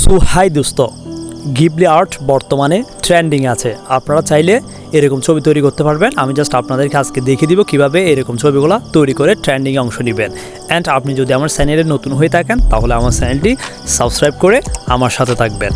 So high দোস্ত, Ghibli art বর্তমানে trending আছে। আপনারা চাইলে এরকম ছবি তৈরি করতে পারবেন। আমি জাস্ট আপনাদেরকে আজকে দেখিয়ে দিব কীভাবে এরকম ছবিগুলো তৈরি করে ট্রেন্ডিংয়ে অংশ নেবেন। অ্যান্ড আপনি যদি আমার চ্যানেলে নতুন হয়ে থাকেন তাহলে আমার চ্যানেলটি সাবস্ক্রাইব করে আমার সাথে থাকবেন।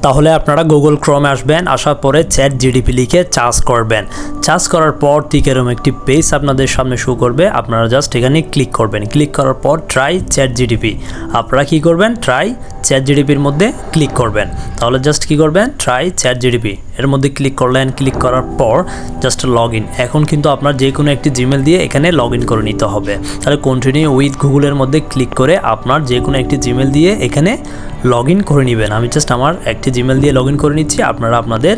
তাহলে আপনারা গুগল ক্রোমে আসবেন, আসার পরে চ্যাট জিডিপি লিখে চার্জ করবেন। চার্জ করার পর ঠিক এরকম একটি পেজ আপনাদের সামনে শো করবে। আপনারা জাস্ট এখানে ক্লিক করবেন। ক্লিক করার পর ট্রাই চ্যাট জিডিপি, আপনারা কী করবেন, ট্রাই চ্যাট জিডিপির মধ্যে ক্লিক করবেন। তাহলে জাস্ট কী করবেন, ট্রাই চ্যাট জিডিপি এর মধ্যে ক্লিক করলেন। ক্লিক করার পর জাস্ট লগ ইন। এখন কিন্তু আপনার যে কোনো একটি জিমেল দিয়ে এখানে লগ ইন করে নিতে হবে। তাহলে কন্টিনিউ উইথ গুগলের মধ্যে ক্লিক করে আপনার যে কোনো একটি জিমেল দিয়ে এখানে লগ ইন করে নেবেন। আমি জাস্ট আমার একটি জিমেল দিয়ে লগ ইন করে নিচ্ছি, আপনারা আপনাদের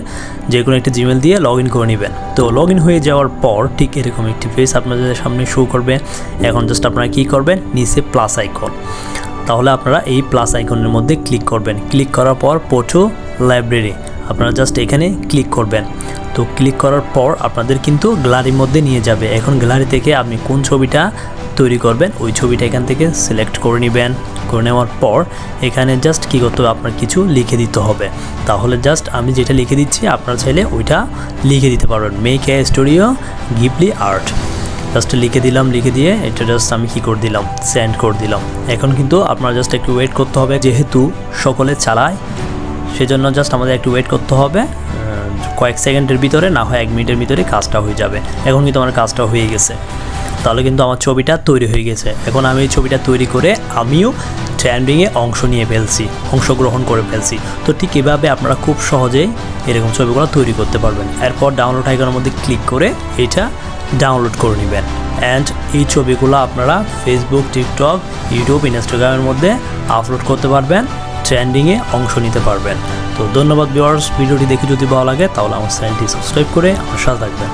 যে কোনো একটি জিমেল দিয়ে লগ ইন করে নেবেন। তো লগ ইন হয়ে যাওয়ার পর ঠিক এরকম একটি পেজ আপনাদের সামনে শো করবে। এখন জাস্ট আপনারা কী করবেন, নিচে প্লাস আইকন, তাহলে আপনারা এই প্লাস আইকনের মধ্যে ক্লিক করবেন। ক্লিক করার পর পোর্টো লাইব্রেরি আপনারা জাস্ট এখানে ক্লিক করবেন। তো ক্লিক করার পর আপনাদের কিন্তু গ্যালারির মধ্যে নিয়ে যাবে। এখন গ্যালারি থেকে আপনি কোন ছবিটা তৈরি করবেন ওই ছবিটা এখান থেকে সিলেক্ট করে নেবেন। করে নেওয়ার পর এখানে জাস্ট কী করতে হবে, আপনার কিছু লিখে দিতে হবে। তাহলে জাস্ট আমি যেটা লিখে দিচ্ছি আপনারা চাইলে ওইটা লিখে দিতে পারবেন। Make a studio Ghibli art just লিখে দিলাম। লিখে দিয়ে এটা জাস্ট আমি কী করে দিলাম, সেন্ড করে দিলাম। এখন কিন্তু আপনারা জাস্ট একটু ওয়েট করতে হবে, যেহেতু সকলে চালায় সেজন্য জাস্ট আমাদের একটু ওয়েট করতে হবে। কয়েক সেকেন্ডের ভিতরে, না হয় 1 মিনিটের ভিতরে কাজটা হয়ে যাবে। এখন কিন্তু আমার কাজটা হয়ে গেছে। তাহলে কিন্তু আমার ছবিটা তৈরি হয়ে গেছে। এখন আমি এই ছবিটা তৈরি করে আমিও ট্রেন্ডিংয়ে অংশগ্রহণ করে ফেলছি। তো ঠিক এভাবে আপনারা খুব সহজেই এরকম ছবিগুলো তৈরি করতে পারবেন। এরপর ডাউনলোড আইকনের মধ্যে ক্লিক করে এটা ডাউনলোড করে নেবেন। অ্যান্ড এই ছবিগুলো আপনারা ফেসবুক, টিকটক, ইউটিউব, ইনস্টাগ্রামের মধ্যে আপলোড করতে পারবেন, ট্রেন্ডিংয়ে অংশ নিতে পারবেন। তো ধন্যবাদ ভিউয়ার্স, ভিডিওটি দেখে যদি ভালো লাগে তাহলে আমার চ্যানেলটি সাবস্ক্রাইব করে আমার সাথে থাকবেন।